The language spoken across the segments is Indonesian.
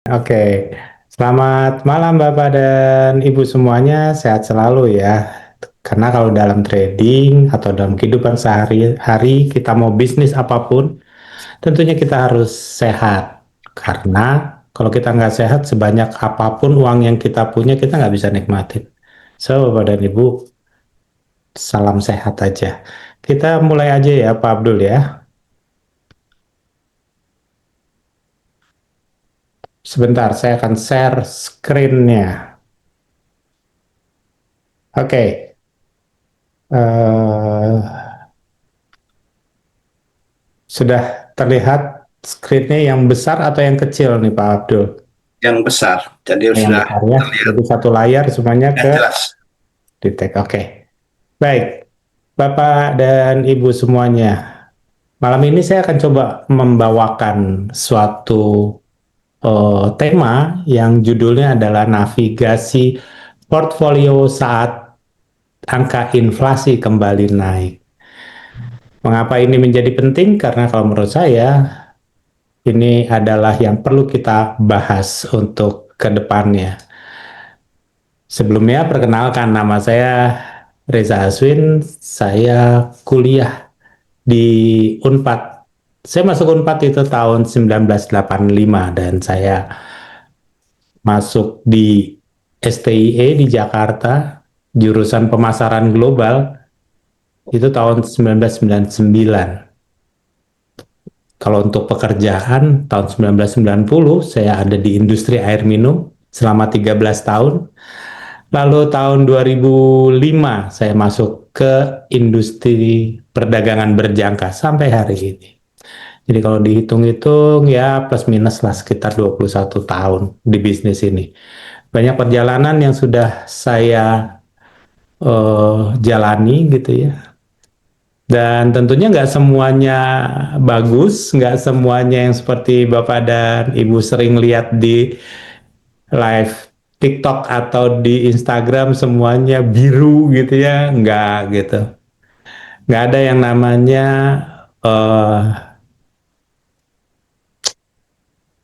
Oke, selamat malam Bapak dan Ibu semuanya, sehat selalu ya. Karena kalau dalam trading atau dalam kehidupan sehari-hari kita mau bisnis apapun, tentunya kita harus sehat. Karena kalau kita nggak sehat, sebanyak apapun uang yang kita punya, kita nggak bisa nikmatin. So, Bapak dan Ibu, salam sehat aja. Kita mulai aja ya, Pak Abdul ya. Sebentar, saya akan share screen-nya. Oke, sudah terlihat screen-nya yang besar atau yang kecil nih Pak Abdul? Yang besar. Jadi Yang sudah besar ya. terlihat Jadi satu layar semuanya ke jelas. detect. Oke. Baik, Bapak dan Ibu semuanya. Malam ini saya akan coba membawakan suatu tema yang judulnya adalah navigasi portfolio saat angka inflasi kembali naik. Mengapa ini menjadi penting? Karena kalau menurut saya ini adalah yang perlu kita bahas untuk ke depannya. Sebelumnya, perkenalkan nama saya Reza Aswin. Saya kuliah di Unpad. Saya masuk Unpad itu tahun 1985 dan saya masuk di STIE di Jakarta, jurusan pemasaran global itu tahun 1999. Kalau untuk pekerjaan tahun 1990 saya ada di industri air minum selama 13 tahun. Lalu tahun 2005 saya masuk ke industri perdagangan berjangka sampai hari ini. Jadi kalau dihitung-hitung ya plus minus lah sekitar 21 tahun di bisnis ini. Banyak perjalanan yang sudah saya jalani gitu ya. Dan tentunya nggak semuanya bagus, nggak semuanya yang seperti Bapak dan Ibu sering lihat di live TikTok atau di Instagram semuanya biru gitu ya, nggak gitu. Nggak ada yang namanya eh,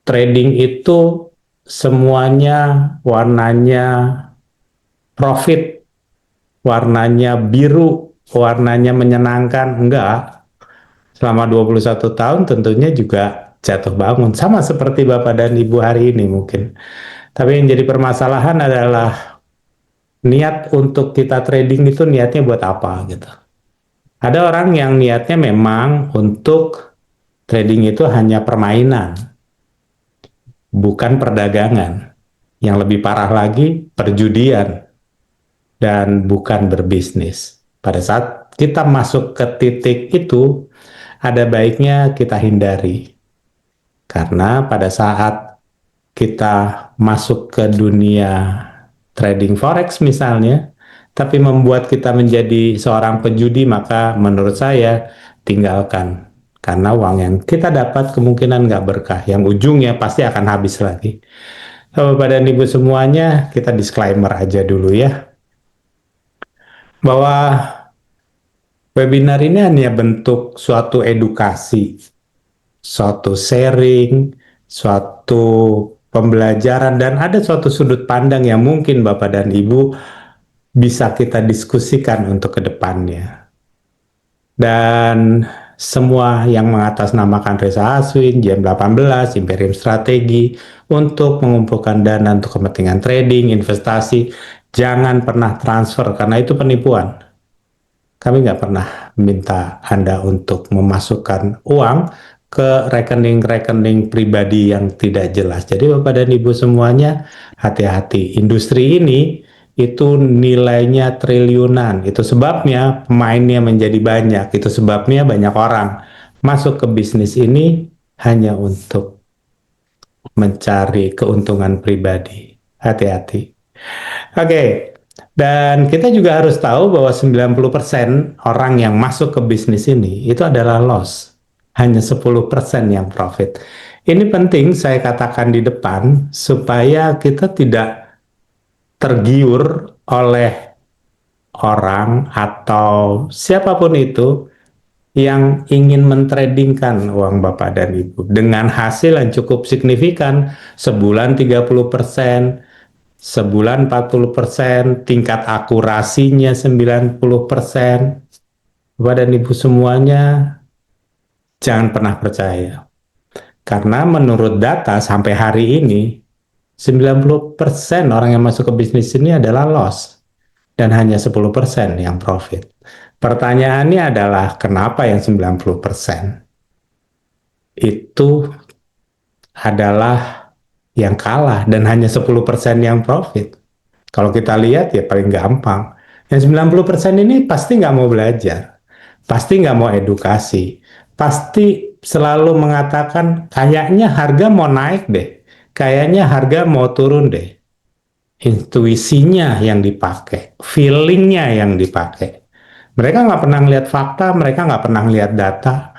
trading itu semuanya warnanya profit, warnanya biru, warnanya menyenangkan, enggak. Selama 21 tahun tentunya juga jatuh bangun. Sama seperti Bapak dan Ibu hari ini mungkin. Tapi yang jadi permasalahan adalah niat untuk kita trading itu niatnya buat apa gitu. Ada orang yang niatnya memang untuk trading itu hanya permainan, bukan perdagangan. Yang lebih parah lagi, perjudian dan bukan berbisnis. Pada saat kita masuk ke titik itu, ada baiknya kita hindari. Karena pada saat kita masuk ke dunia trading forex misalnya, tapi membuat kita menjadi seorang pejudi, maka menurut saya tinggalkan. Karena uang yang kita dapat kemungkinan nggak berkah, yang ujungnya pasti akan habis lagi. Bapak dan Ibu semuanya, kita disclaimer aja dulu ya, bahwa webinar ini hanya bentuk suatu edukasi, suatu sharing, suatu pembelajaran, dan ada suatu sudut pandang yang mungkin Bapak dan Ibu bisa kita diskusikan untuk kedepannya. Dan semua yang mengatasnamakan Reza Aswin, JM18, Imperium Strategi, untuk mengumpulkan dana untuk kepentingan trading, investasi, jangan pernah transfer, karena itu penipuan. Kami nggak pernah minta Anda untuk memasukkan uang ke rekening-rekening pribadi yang tidak jelas. Jadi Bapak dan Ibu semuanya hati-hati. Industri ini itu nilainya triliunan. Itu sebabnya pemainnya menjadi banyak. Itu sebabnya banyak orang masuk ke bisnis ini hanya untuk mencari keuntungan pribadi. Hati-hati. Oke, dan kita juga harus tahu bahwa 90% orang yang masuk ke bisnis ini itu adalah loss. Hanya 10% yang profit. Ini penting saya katakan di depan supaya kita tidak tergiur oleh orang atau siapapun itu yang ingin mentradingkan uang Bapak dan Ibu dengan hasil yang cukup signifikan, sebulan 30%, sebulan 40%, tingkat akurasinya 90%. Bapak dan Ibu semuanya jangan pernah percaya. Karena menurut data sampai hari ini, 90% orang yang masuk ke bisnis ini adalah loss dan hanya 10% yang profit. Pertanyaannya adalah kenapa yang 90% itu adalah yang kalah dan hanya 10% yang profit. Kalau kita lihat ya paling gampang. Yang 90% ini pasti nggak mau belajar, pasti nggak mau edukasi, pasti selalu mengatakan kayaknya harga mau naik deh, kayaknya harga mau turun deh. Intuisinya yang dipakai, feelingnya yang dipakai. Mereka nggak pernah lihat fakta, mereka nggak pernah lihat data,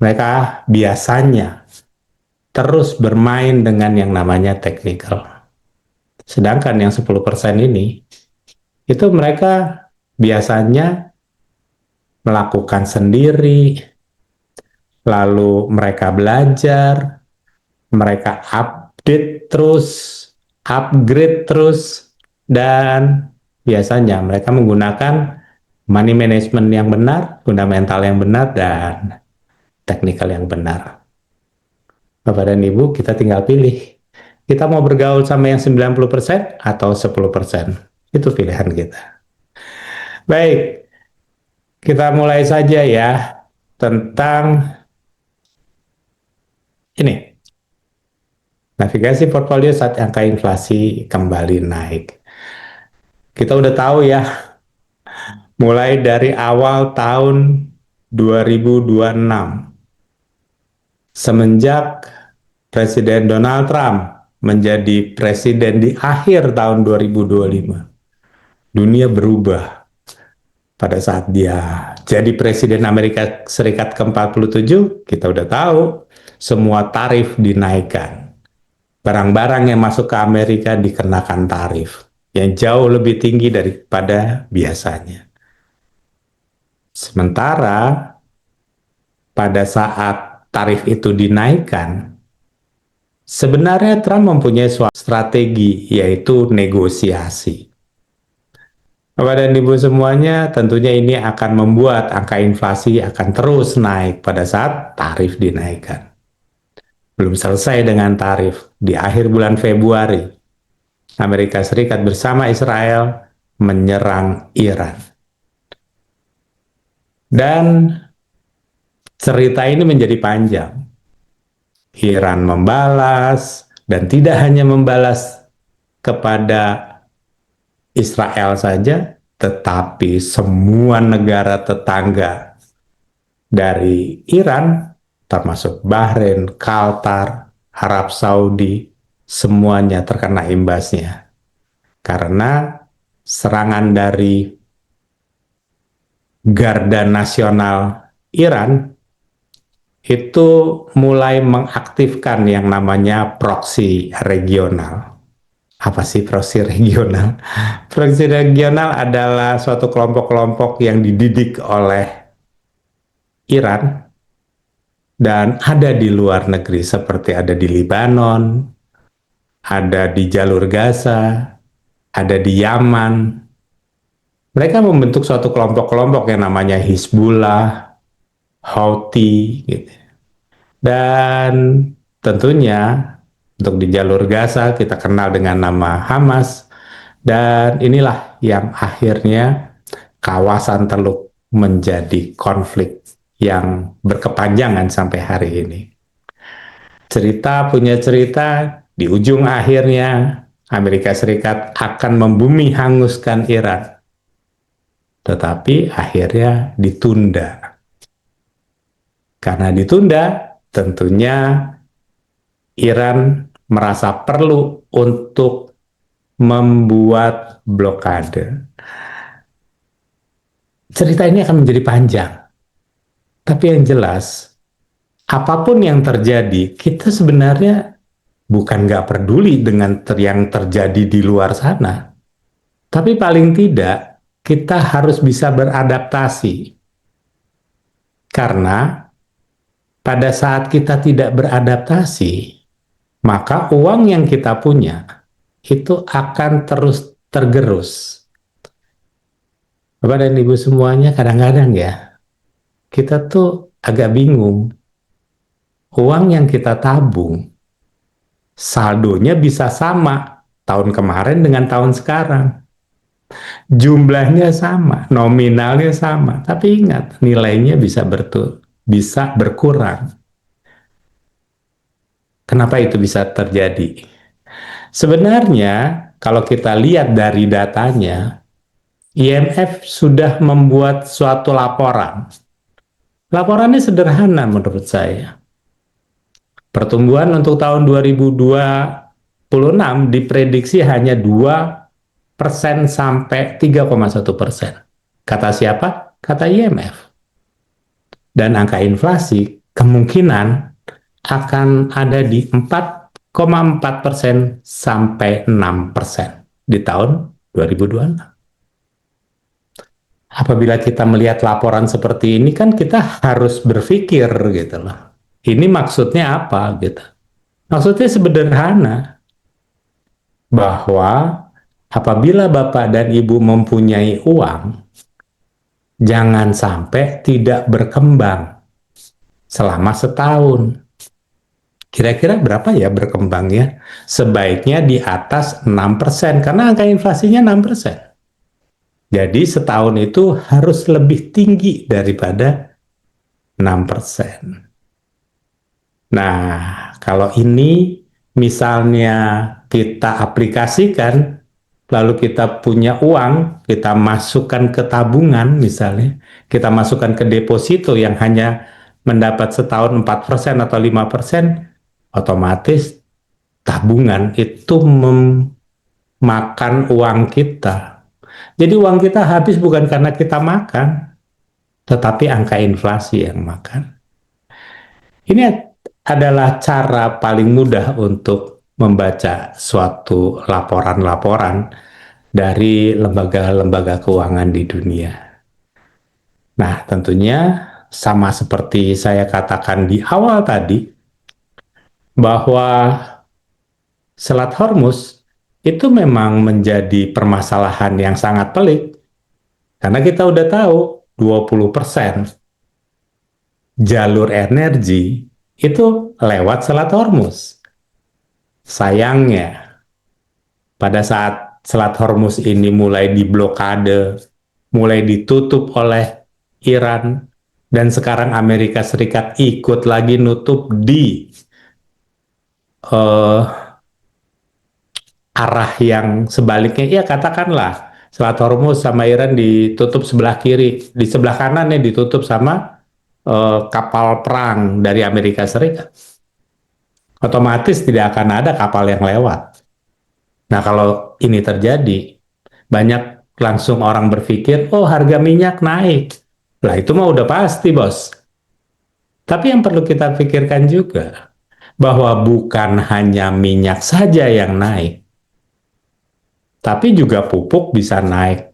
mereka biasanya terus bermain dengan yang namanya technical. Sedangkan yang 10% ini, itu mereka biasanya melakukan sendiri, lalu mereka belajar, mereka update terus, upgrade terus, dan biasanya mereka menggunakan money management yang benar, fundamental yang benar, dan technical yang benar. Bapak dan Ibu, kita tinggal pilih. Kita mau bergaul sama yang 90% atau 10%. Itu pilihan kita. Baik, kita mulai saja ya tentang ini. Navigasi portfolio saat angka inflasi kembali naik. Kita udah tahu ya, mulai dari awal tahun 2026, semenjak Presiden Donald Trump menjadi presiden di akhir tahun 2025, dunia berubah. Pada saat dia jadi Presiden Amerika Serikat ke-47, kita udah tahu semua tarif dinaikkan. Barang-barang yang masuk ke Amerika dikenakan tarif yang jauh lebih tinggi daripada biasanya. Sementara pada saat tarif itu dinaikkan, sebenarnya Trump mempunyai suatu strategi, yaitu negosiasi. Bapak dan Ibu semuanya, tentunya ini akan membuat angka inflasi akan terus naik pada saat tarif dinaikkan. Belum selesai dengan tarif. Di akhir bulan Februari, Amerika Serikat bersama Israel menyerang Iran. Dan cerita ini menjadi panjang. Iran membalas, dan tidak hanya membalas kepada Israel saja, tetapi semua negara tetangga dari Iran, termasuk Bahrain, Qatar, Arab Saudi, semuanya terkena imbasnya. Karena serangan dari Garda Nasional Iran itu mulai mengaktifkan yang namanya proksi regional. Apa sih proksi regional? Proksi regional adalah suatu kelompok-kelompok yang dididik oleh Iran dan ada di luar negeri, seperti ada di Lebanon, ada di jalur Gaza, ada di Yaman. Mereka membentuk suatu kelompok-kelompok yang namanya Hizbullah, Houthi, gitu. Dan tentunya untuk di jalur Gaza kita kenal dengan nama Hamas, dan inilah yang akhirnya kawasan Teluk menjadi konflik yang berkepanjangan sampai hari ini. Cerita punya cerita, di ujung akhirnya Amerika Serikat akan membumi hanguskan Iran. Tetapi akhirnya ditunda. Karena ditunda, tentunya Iran merasa perlu untuk membuat blokade. Cerita ini akan menjadi panjang. Tapi yang jelas, apapun yang terjadi, kita sebenarnya bukan nggak peduli dengan yang terjadi di luar sana. Tapi paling tidak, kita harus bisa beradaptasi. Karena pada saat kita tidak beradaptasi, maka uang yang kita punya itu akan terus tergerus. Bapak dan Ibu semuanya, kadang-kadang ya, kita tuh agak bingung. Uang yang kita tabung, saldonya bisa sama tahun kemarin dengan tahun sekarang. Jumlahnya sama, nominalnya sama, tapi ingat, nilainya bisa berkurang. Kenapa itu bisa terjadi? Sebenarnya, kalau kita lihat dari datanya, IMF sudah membuat suatu laporan. Laporannya sederhana menurut saya. Pertumbuhan untuk tahun 2026 diprediksi hanya 2% sampai 3,1%. Kata siapa? Kata IMF. Dan angka inflasi kemungkinan akan ada di 4,4% sampai 6% di tahun 2026. Apabila kita melihat laporan seperti ini kan kita harus berpikir gitu loh. Ini maksudnya apa gitu. Maksudnya sederhana bahwa apabila Bapak dan Ibu mempunyai uang, jangan sampai tidak berkembang selama setahun. Kira-kira berapa ya berkembangnya? Sebaiknya di atas 6%, karena angka inflasinya 6%. Jadi setahun itu harus lebih tinggi daripada 6%. Nah, kalau ini misalnya kita aplikasikan, lalu kita punya uang, kita masukkan ke tabungan misalnya, kita masukkan ke deposito yang hanya mendapat setahun 4% atau 5%, otomatis tabungan itu memakan uang kita. Jadi uang kita habis bukan karena kita makan, tetapi angka inflasi yang makan. Ini adalah cara paling mudah untuk membaca suatu laporan-laporan dari lembaga-lembaga keuangan di dunia. Nah, tentunya sama seperti saya katakan di awal tadi, bahwa Selat Hormuz itu memang menjadi permasalahan yang sangat pelik, karena kita udah tahu 20% jalur energi itu lewat Selat Hormuz. Sayangnya, pada saat Selat Hormuz ini mulai diblokade, mulai ditutup oleh Iran, dan sekarang Amerika Serikat ikut lagi nutup di arah yang sebaliknya, ya katakanlah Selat Hormuz sama Iran ditutup sebelah kiri, di sebelah kanan ditutup sama kapal perang dari Amerika Serikat. Otomatis tidak akan ada kapal yang lewat. Nah, kalau ini terjadi, banyak langsung orang berpikir, oh harga minyak naik. Lah itu mah udah pasti, bos. Tapi yang perlu kita pikirkan juga, bahwa bukan hanya minyak saja yang naik, tapi juga pupuk bisa naik,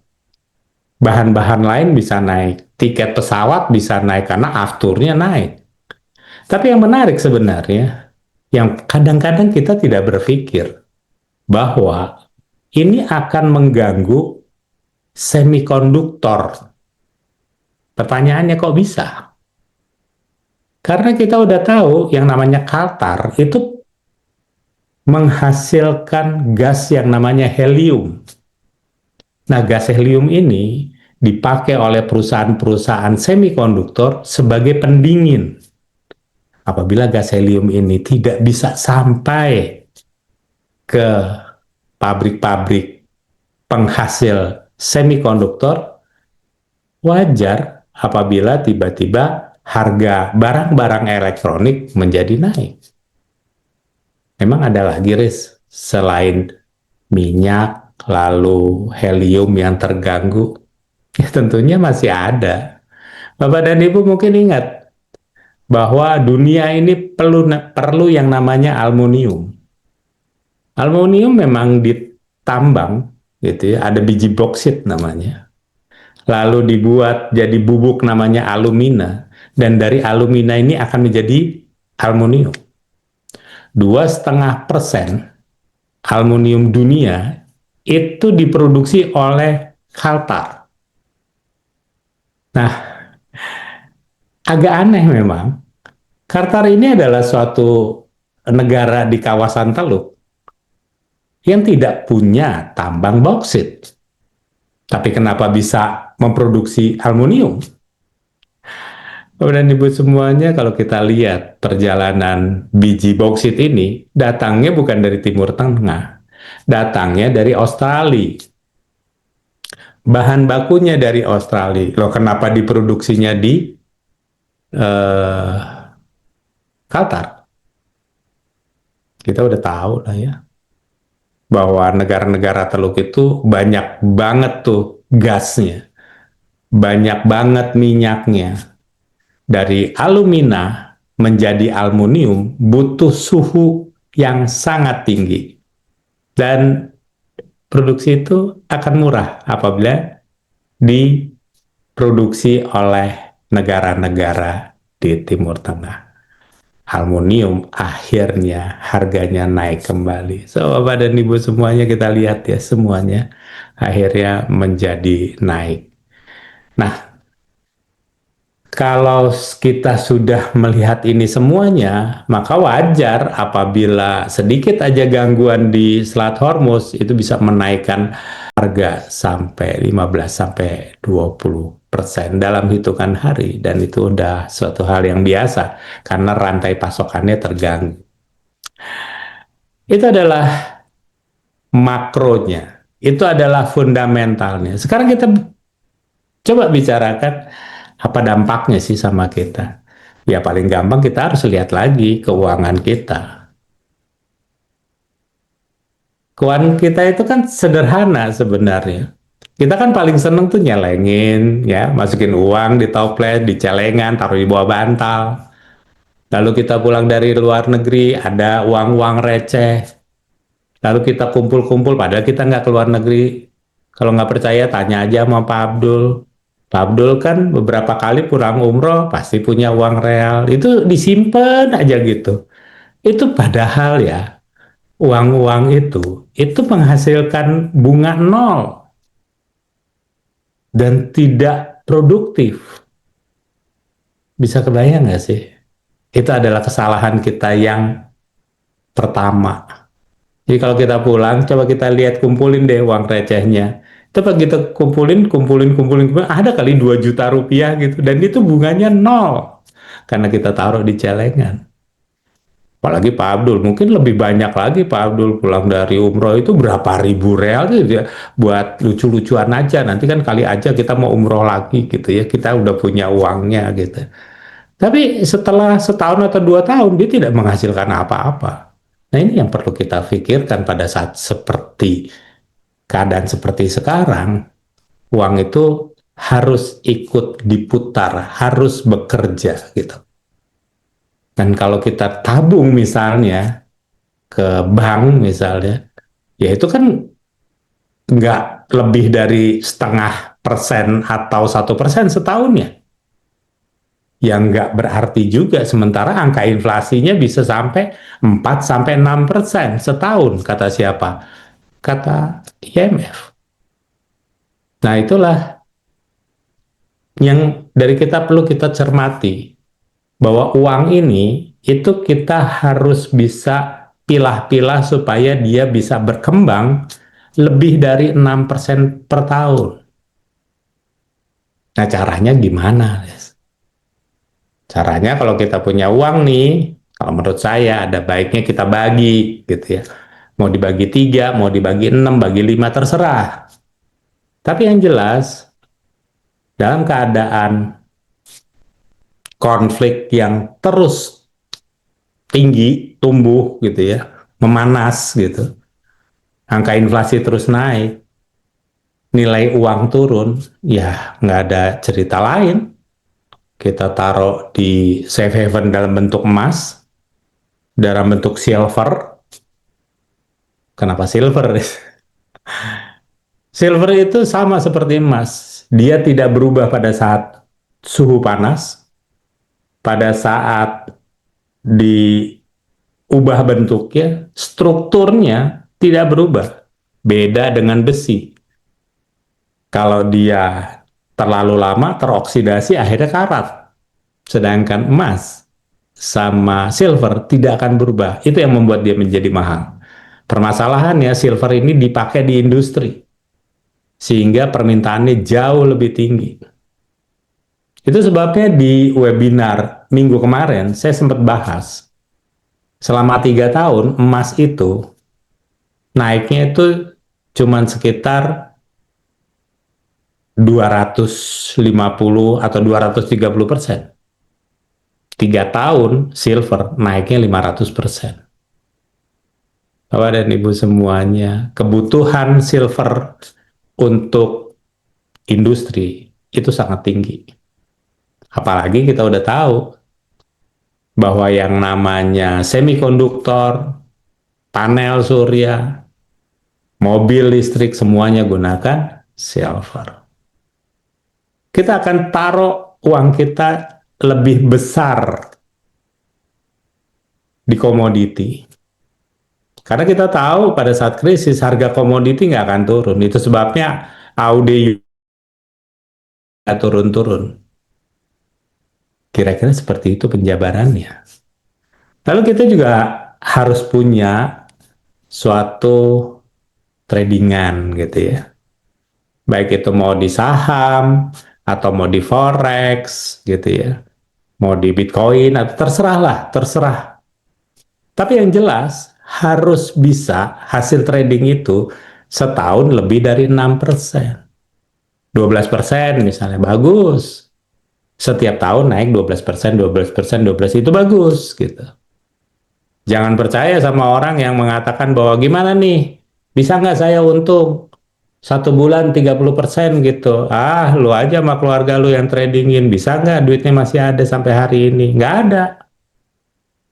bahan-bahan lain bisa naik, tiket pesawat bisa naik karena afturnya naik. Tapi yang menarik sebenarnya, yang kadang-kadang kita tidak berpikir, bahwa ini akan mengganggu semikonduktor. Pertanyaannya kok bisa? Karena kita udah tahu yang namanya Qatar itu menghasilkan gas yang namanya helium. Nah, gas helium ini dipakai oleh perusahaan-perusahaan semikonduktor sebagai pendingin. Apabila gas helium ini tidak bisa sampai ke pabrik-pabrik penghasil semikonduktor, wajar apabila tiba-tiba harga barang-barang elektronik menjadi naik. Memang ada lagi risk selain minyak, lalu helium yang terganggu? Ya, tentunya masih ada. Bapak dan Ibu mungkin ingat bahwa dunia ini perlu yang namanya aluminium. Aluminium memang ditambang, gitu ya, ada biji boksit namanya. Lalu dibuat jadi bubuk namanya alumina. dan dari alumina ini akan menjadi aluminium. 2,5% aluminium dunia itu diproduksi oleh Kaltar. Nah, agak aneh memang. Kaltar ini adalah suatu negara di kawasan Teluk yang tidak punya tambang bauksit. Tapi kenapa bisa memproduksi aluminium? Dan ibu semuanya, kalau kita lihat perjalanan biji bauksit ini, datangnya bukan dari Timur Tengah, datangnya dari Australia. Bahan bakunya dari Australia. Loh, kenapa diproduksinya di eh, Qatar? Kita udah tahu lah ya, bahwa negara-negara Teluk itu banyak banget tuh gasnya, banyak banget minyaknya. Dari alumina menjadi aluminium butuh suhu yang sangat tinggi. Dan produksi itu akan murah apabila diproduksi oleh negara-negara di Timur Tengah. Aluminium akhirnya harganya naik kembali. So, Bapak dan Ibu semuanya, kita lihat ya, semuanya akhirnya menjadi naik. Nah, kalau kita sudah melihat ini semuanya, maka wajar apabila sedikit aja gangguan di Selat Hormuz itu bisa menaikkan harga sampai 15 sampai 20% dalam hitungan hari, dan itu udah suatu hal yang biasa karena rantai pasokannya terganggu. Itu adalah makronya. Itu adalah fundamentalnya. Sekarang kita coba bicarakan apa dampaknya sih sama kita. Ya paling gampang kita harus lihat lagi keuangan kita. Keuangan kita itu kan sederhana sebenarnya. Kita kan paling seneng tuh nyelengin, ya, masukin uang di toples, di celengan, taruh di bawah bantal. Lalu kita pulang dari luar negeri, ada uang-uang receh. Lalu kita kumpul-kumpul, padahal kita nggak keluar negeri. Kalau nggak percaya, tanya aja sama Pak Abdul. Pak Abdul kan beberapa kali pulang umroh, pasti punya uang real. Itu disimpan aja gitu. Itu padahal ya, uang-uang itu menghasilkan bunga nol dan tidak produktif. Bisa kebayang nggak sih? Itu adalah kesalahan kita yang pertama. Jadi kalau kita pulang, coba kita lihat, kumpulin deh uang recehnya. Coba kita kumpulin, ada kali 2 juta rupiah gitu. Dan itu bunganya nol. Karena kita taruh di celengan. Apalagi Pak Abdul, mungkin lebih banyak lagi Pak Abdul pulang dari umroh itu berapa ribu real gitu ya, buat lucu-lucuan aja. Nanti kan kali aja kita mau umroh lagi gitu ya, kita udah punya uangnya gitu. Tapi setelah setahun atau 2 tahun dia tidak menghasilkan apa-apa. Nah ini yang perlu kita pikirkan pada saat seperti keadaan seperti sekarang, uang itu harus ikut diputar, harus bekerja gitu. Dan kalau kita tabung misalnya ke bank misalnya, ya itu kan nggak lebih dari 0,5% atau 1% setahun ya. Yang nggak berarti juga, sementara angka inflasinya bisa sampai 4 sampai 6% setahun, kata siapa? Kata IMF. Nah, itulah yang dari kita perlu kita cermati, bahwa uang ini itu kita harus bisa pilah-pilah supaya dia bisa berkembang lebih dari 6% per tahun. Nah, caranya gimana? Caranya kalau kita punya uang nih, kalau menurut saya ada baiknya kita bagi gitu ya. Mau dibagi 3, mau dibagi 6, bagi 5, terserah. Tapi yang jelas, dalam keadaan konflik yang terus tinggi, tumbuh gitu ya, memanas gitu, angka inflasi terus naik, nilai uang turun, ya nggak ada cerita lain. Kita taruh di safe haven dalam bentuk emas, dalam bentuk silver. Kenapa silver? Silver itu sama seperti emas. Dia tidak berubah pada saat suhu panas. pada saat diubah bentuknya, strukturnya tidak berubah. Beda dengan besi. Kalau dia terlalu lama teroksidasi, akhirnya karat. Sedangkan emas sama silver tidak akan berubah. Itu yang membuat dia menjadi mahal. Permasalahannya silver ini dipakai di industri, sehingga permintaannya jauh lebih tinggi. Itu sebabnya di webinar minggu kemarin saya sempat bahas, selama 3 tahun emas itu naiknya itu cuma sekitar 250 atau 230%. 3 tahun silver naiknya 500%. Bapak dan Ibu semuanya, kebutuhan silver untuk industri itu sangat tinggi. Apalagi kita udah tahu bahwa yang namanya semikonduktor, panel surya, mobil listrik semuanya gunakan silver. Kita akan taruh uang kita lebih besar di komoditi. Karena kita tahu pada saat krisis harga komoditi nggak akan turun. Itu sebabnya Audi nggak turun-turun. Kira-kira seperti itu penjabarannya. Lalu kita juga harus punya suatu tradingan gitu ya. Baik itu mau di saham atau mau di forex gitu ya. Mau di Bitcoin atau terserah lah, terserah. Tapi yang jelas harus bisa hasil trading itu setahun lebih dari 6%. 12% misalnya bagus. Setiap tahun naik 12%, 12%, 12% itu bagus gitu. Jangan percaya sama orang yang mengatakan bahwa gimana nih, bisa nggak saya untung 1 bulan 30% gitu. Ah, lu aja sama keluarga lu yang tradingin, bisa nggak duitnya masih ada sampai hari ini? Nggak ada.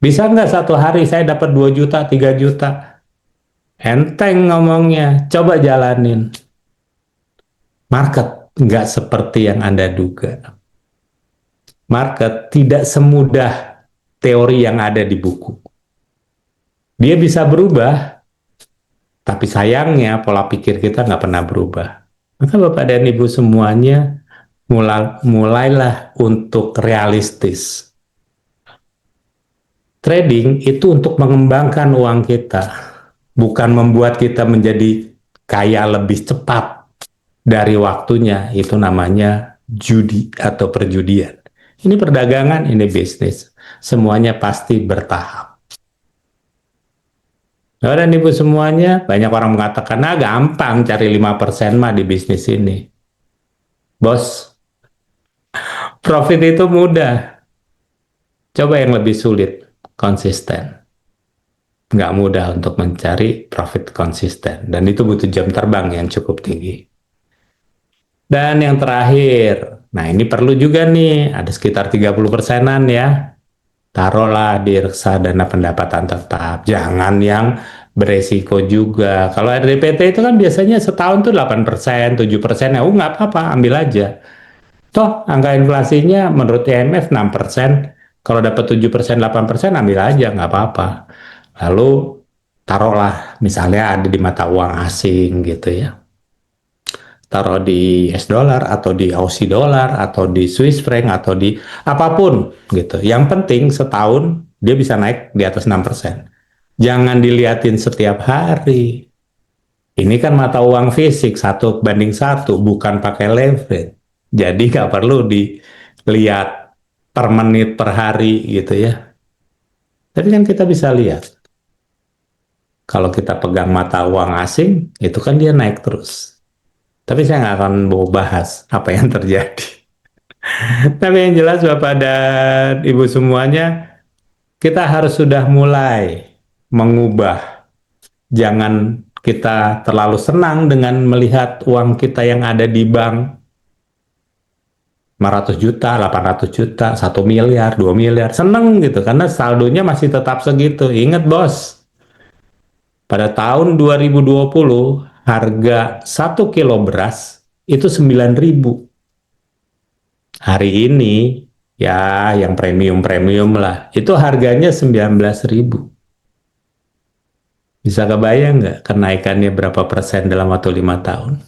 Bisa nggak satu hari saya dapat 2 juta, 3 juta? Enteng ngomongnya, coba jalanin. Market nggak seperti yang Anda duga. Market tidak semudah teori yang ada di buku. Dia bisa berubah, tapi sayangnya pola pikir kita nggak pernah berubah. Maka Bapak dan Ibu semuanya mulailah untuk realistis. Trading itu untuk mengembangkan uang kita, bukan membuat kita menjadi kaya lebih cepat dari waktunya. Itu namanya judi atau perjudian. Ini perdagangan, ini bisnis. Semuanya pasti bertahap. Nah, dan Ibu semuanya, banyak orang mengatakan, nah gampang cari 5% mah di bisnis ini. Bos, profit itu mudah. Coba yang lebih sulit, konsisten. Nggak mudah untuk mencari profit konsisten. Dan itu butuh jam terbang yang cukup tinggi. Dan yang terakhir, nah ini perlu juga nih, ada sekitar 30%-an ya. Taruhlah di reksadana pendapatan tetap. Jangan yang beresiko juga. Kalau RDPT itu kan biasanya setahun tuh 8%, 7%. Ya, nggak apa-apa, ambil aja. Toh, angka inflasinya menurut IMF 6%. Kalau dapat 7%, 8%, ambil aja, nggak apa-apa. Lalu, taruhlah misalnya ada di mata uang asing gitu ya. Taruh di US dollar atau di Aussie dollar atau di Swiss franc atau di apapun gitu. Yang penting setahun dia bisa naik di atas 6%. Jangan diliatin setiap hari. Ini kan mata uang fisik 1 banding 1, bukan pakai leverage. Jadi nggak perlu dilihat per menit per hari gitu ya. Tapi kan kita bisa lihat. Kalau kita pegang mata uang asing, itu kan dia naik terus. Tapi saya nggak akan mau bahas apa yang terjadi. Tapi yang jelas Bapak dan Ibu semuanya, kita harus sudah mulai mengubah. Jangan kita terlalu senang dengan melihat uang kita yang ada di bank 500 juta, 800 juta, 1 miliar, 2 miliar. Seneng gitu, karena saldonya masih tetap segitu. Ingat bos, pada tahun 2020, harga 1 kilo beras itu 9.000. Hari ini Ya, yang premium-premium lah. Itu harganya 19.000. Bisa kebayang nggak kenaikannya berapa persen dalam waktu 5 tahun?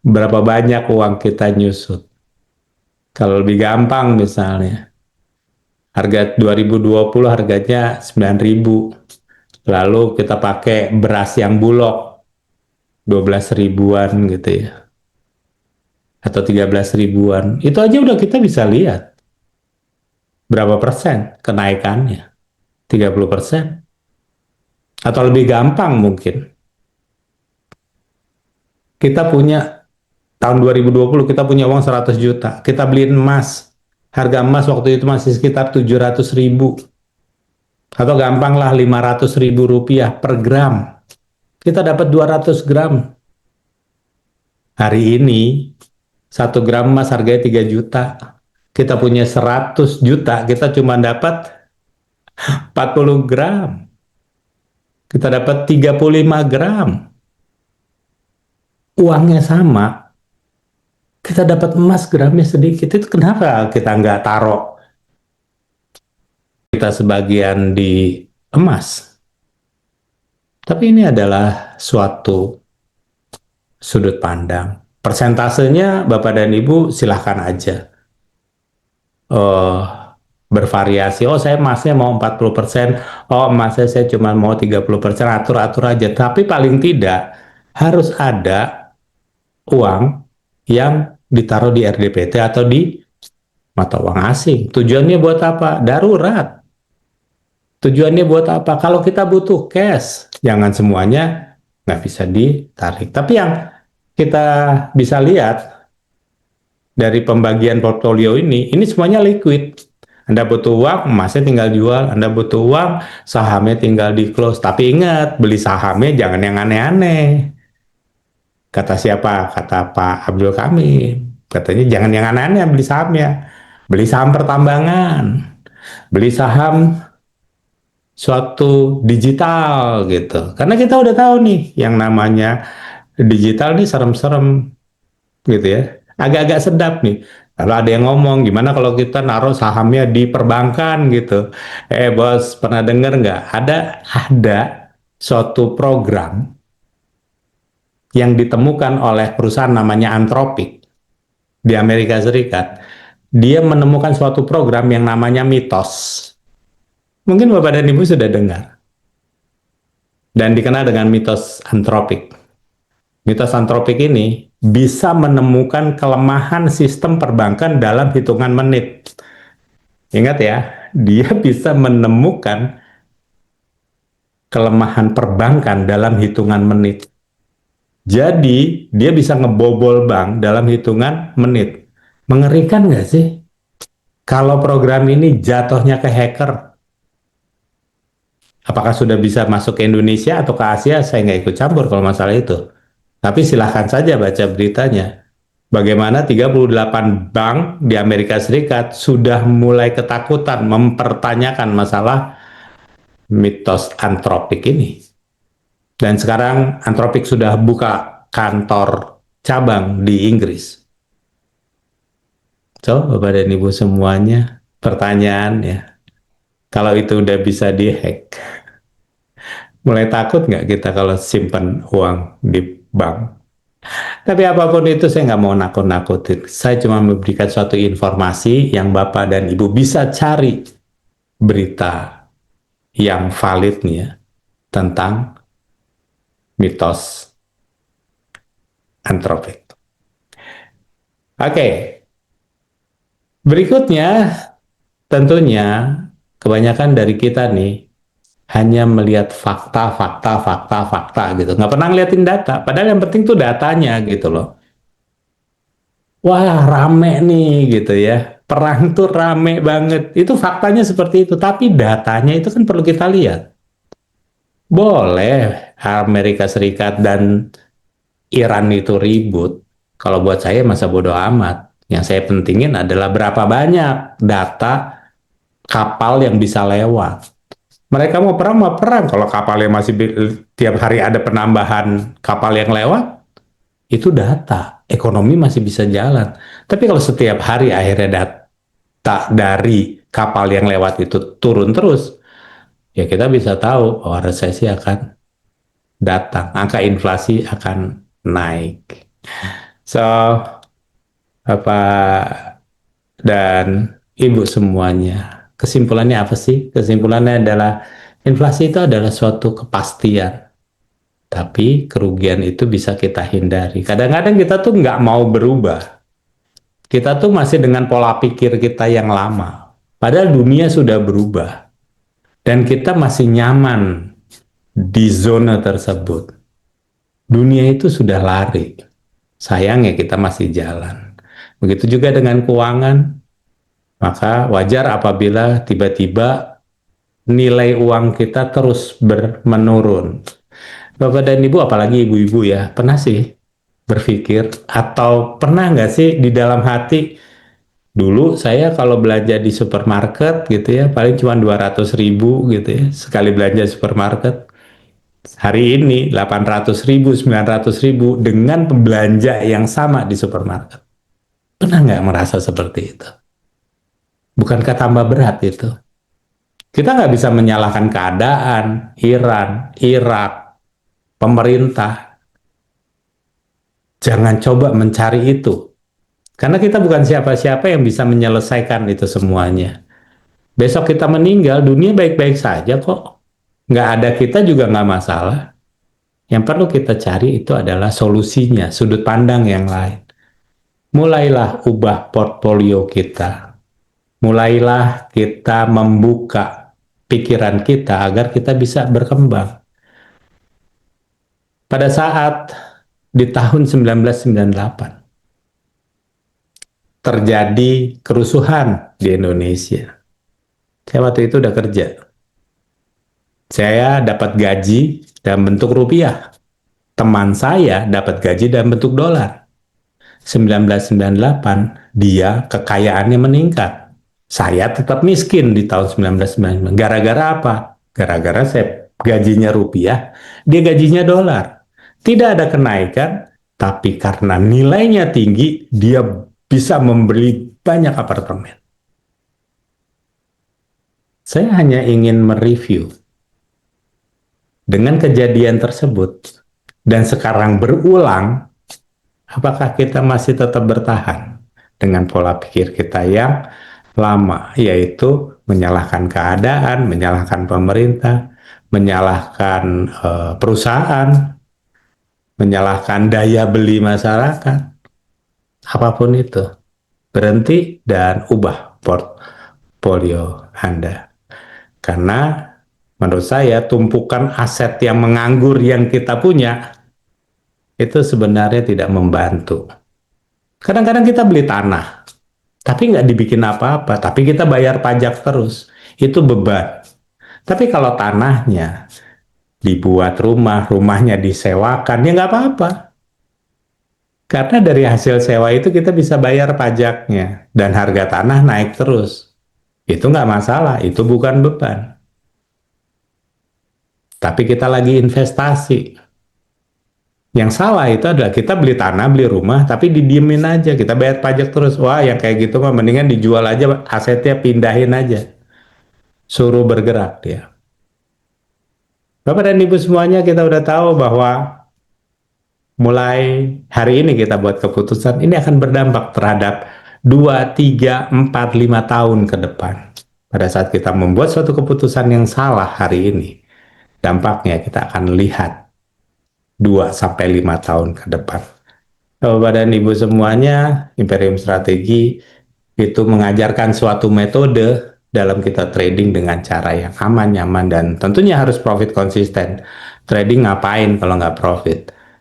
Berapa banyak uang kita nyusut? Kalau lebih gampang misalnya, harga 2020 harganya 9.000. Lalu kita pakai beras yang bulog 12 ribuan gitu ya. Atau 13 ribuan. Itu aja udah kita bisa lihat berapa persen kenaikannya. 30%. Atau lebih gampang mungkin. Kita punya tahun 2020 kita punya uang 100 juta. Kita beliin emas. Harga emas waktu itu masih sekitar 700 ribu. Atau gampang lah 500 ribu rupiah per gram. Kita dapat 200 gram. Hari ini 1 gram emas harganya 3 juta. Kita punya 100 juta, kita cuma dapat 40 gram. Kita dapat 35 gram. Uangnya sama, kita dapat emas gramnya sedikit. Itu kenapa kita nggak taruh kita sebagian di emas? Tapi ini adalah suatu sudut pandang. Persentasenya Bapak dan Ibu silahkan aja uh, bervariasi. Oh, saya emasnya mau 40%. Oh, emasnya saya cuma mau 30%. Atur-atur aja. Tapi paling tidak harus ada uang yang ditaruh di RDPT atau di mata uang asing. Tujuannya buat apa? Darurat. Tujuannya buat apa? Kalau kita butuh cash, jangan semuanya nggak bisa ditarik. Tapi yang kita bisa lihat dari pembagian portfolio ini semuanya liquid. Anda butuh uang, emasnya tinggal jual. Anda butuh uang, sahamnya tinggal di close. Tapi ingat, beli sahamnya jangan yang aneh-aneh. Kata siapa? Kata Pak Abdul Kamim. Katanya jangan yang aneh-aneh beli sahamnya. Beli saham pertambangan. Beli saham suatu digital gitu. Karena kita udah tahu nih yang namanya digital nih serem-serem gitu ya. Agak-agak sedap nih. Kalau ada yang ngomong, gimana kalau kita naruh sahamnya di perbankan gitu. Bos, pernah dengar nggak? Ada suatu program yang ditemukan oleh perusahaan namanya Anthropic di Amerika Serikat. Dia menemukan suatu program yang namanya Mitos. Mungkin Bapak dan Ibu sudah dengar. Dan dikenal dengan mitos antropik. Mitos antropik ini bisa menemukan kelemahan sistem perbankan dalam hitungan menit. Ingat ya, dia bisa menemukan kelemahan perbankan dalam hitungan menit. Jadi, dia bisa ngebobol bank dalam hitungan menit. Mengerikan nggak sih? Kalau program ini jatuhnya ke hacker, apakah sudah bisa masuk ke Indonesia atau ke Asia? Saya nggak ikut campur kalau masalah itu. Tapi silahkan saja baca beritanya. Bagaimana 38 bank di Amerika Serikat sudah mulai ketakutan mempertanyakan masalah mitos antropik ini. Dan sekarang antropik sudah buka kantor cabang di Inggris. So, Bapak dan Ibu semuanya, pertanyaan ya, kalau itu udah bisa dihack, mulai takut nggak kita kalau simpan uang di bank? Tapi apapun itu saya nggak mau nakut-nakutin. Saya cuma memberikan suatu informasi yang Bapak dan Ibu bisa cari berita yang valid nih ya, tentang mitos antropik. Oke, berikutnya tentunya kebanyakan dari kita nih hanya melihat fakta, fakta, fakta, fakta gitu. Nggak pernah ngeliatin data. Padahal yang penting tuh datanya gitu loh. Wah, rame nih gitu ya. Perang tuh rame banget. Itu faktanya seperti itu. Tapi datanya itu kan perlu kita lihat. Boleh Amerika Serikat dan Iran itu ribut. Kalau buat saya masa bodoh amat. Yang saya pentingin adalah berapa banyak data kapal yang bisa lewat. Mereka mau perang. Kalau kapalnya masih tiap hari ada penambahan kapal yang lewat, itu data. Ekonomi masih bisa jalan. Tapi kalau setiap hari akhirnya kita dari kapal yang lewat itu turun terus, ya kita bisa tahu bahwa resesi akan datang, angka inflasi akan naik. So, Bapak dan Ibu semuanya, kesimpulannya apa sih? Kesimpulannya adalah inflasi itu adalah suatu kepastian, tapi kerugian itu bisa kita hindari. Kadang-kadang kita tuh nggak mau berubah. Kita tuh masih dengan pola pikir kita yang lama. Padahal dunia sudah berubah. Dan kita masih nyaman di zona tersebut. Dunia itu sudah lari. Sayangnya kita masih jalan. Begitu juga dengan keuangan. Maka wajar apabila tiba-tiba nilai uang kita terus menurun. Bapak dan Ibu, apalagi ibu-ibu ya, pernah sih berpikir atau pernah nggak sih di dalam hati, dulu saya kalau belanja di supermarket gitu ya, paling cuma 200.000 gitu ya, sekali belanja supermarket. Hari ini 800.000, 900.000 dengan belanja yang sama di supermarket. Pernah nggak merasa seperti itu? Bukankah tambah berat itu? Kita nggak bisa menyalahkan keadaan, Iran, Irak, pemerintah. Jangan coba mencari itu. Karena kita bukan siapa-siapa yang bisa menyelesaikan itu semuanya. Besok kita meninggal, dunia baik-baik saja kok. Nggak ada kita juga nggak masalah. Yang perlu kita cari itu adalah solusinya, sudut pandang yang lain. Mulailah ubah portfolio kita. Mulailah kita membuka pikiran kita agar kita bisa berkembang. Pada saat di tahun 1998 terjadi kerusuhan di Indonesia. Saya waktu itu udah kerja. Saya dapat gaji dalam bentuk rupiah. Teman saya dapat gaji dalam bentuk dolar. 1998 dia kekayaannya meningkat. Saya tetap miskin di tahun 1999. Gara-gara apa? Gara-gara saya gajinya rupiah, dia gajinya dolar. Tidak ada kenaikan, tapi karena nilainya tinggi, dia bisa membeli banyak apartemen. Saya hanya ingin mereview dengan kejadian tersebut dan sekarang berulang, apakah kita masih tetap bertahan dengan pola pikir kita yang lama, yaitu menyalahkan keadaan, menyalahkan pemerintah, menyalahkan perusahaan, menyalahkan daya beli masyarakat, apapun itu. Berhenti dan ubah portfolio Anda. Karena menurut saya tumpukan aset yang menganggur yang kita punya itu sebenarnya tidak membantu. Kadang-kadang kita beli tanah, tapi nggak dibikin apa-apa, tapi kita bayar pajak terus. Itu beban. Tapi kalau tanahnya dibuat rumah, rumahnya disewakan, ya nggak apa-apa. Karena dari hasil sewa itu kita bisa bayar pajaknya. Dan harga tanah naik terus. Itu nggak masalah, itu bukan beban. Tapi kita lagi investasi. Yang salah itu adalah kita beli tanah, beli rumah, tapi didiemin aja. Kita bayar pajak terus. Wah, yang kayak gitu mah mendingan dijual aja, asetnya pindahin aja. Suruh bergerak dia. Bapak dan Ibu semuanya, kita udah tahu bahwa mulai hari ini kita buat keputusan, ini akan berdampak terhadap 2, 3, 4, 5 tahun ke depan. Pada saat kita membuat suatu keputusan yang salah hari ini, dampaknya kita akan lihat 2 sampai 5 tahun ke depan. Bapak dan Ibu semuanya, Imperium Strategi itu mengajarkan suatu metode dalam kita trading dengan cara yang aman, nyaman, dan tentunya harus profit konsisten. Trading ngapain kalau nggak profit?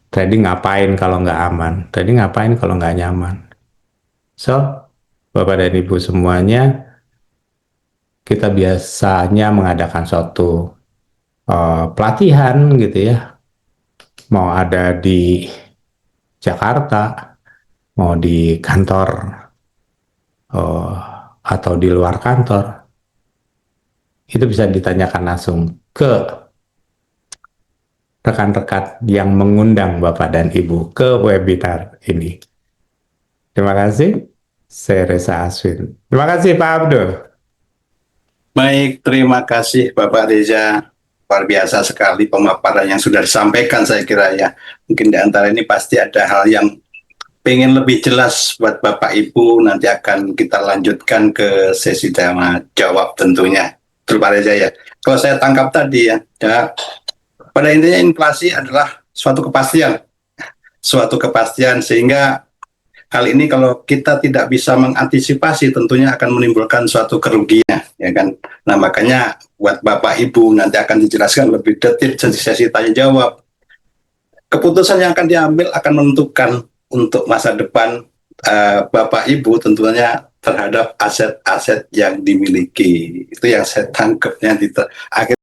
Trading ngapain kalau nggak aman? Trading ngapain kalau nggak nyaman? So, Bapak dan Ibu semuanya, kita biasanya mengadakan suatu pelatihan gitu ya. Mau ada di Jakarta, mau di kantor atau di luar kantor, itu bisa ditanyakan langsung ke rekan-rekan yang mengundang Bapak dan Ibu ke webinar ini. Terima kasih. Saya Reza Aswin. Terima kasih Pak Abdul. Baik, terima kasih Bapak Reza. Luar biasa sekali pemaparan yang sudah disampaikan saya kira ya. Mungkin di antara ini pasti ada hal yang pengen lebih jelas buat Bapak Ibu. Nanti akan kita lanjutkan ke sesi tanya jawab tentunya. Terus Pak Reza ya. Kalau saya tangkap tadi ya, pada intinya inflasi adalah suatu kepastian sehingga hal ini kalau kita tidak bisa mengantisipasi tentunya akan menimbulkan suatu kerugian, ya kan. Nah makanya buat Bapak Ibu nanti akan dijelaskan lebih detail di sesi tanya jawab. Keputusan yang akan diambil akan menentukan untuk masa depan Bapak Ibu tentunya terhadap aset-aset yang dimiliki. Itu yang saya tangkapnya di akhir.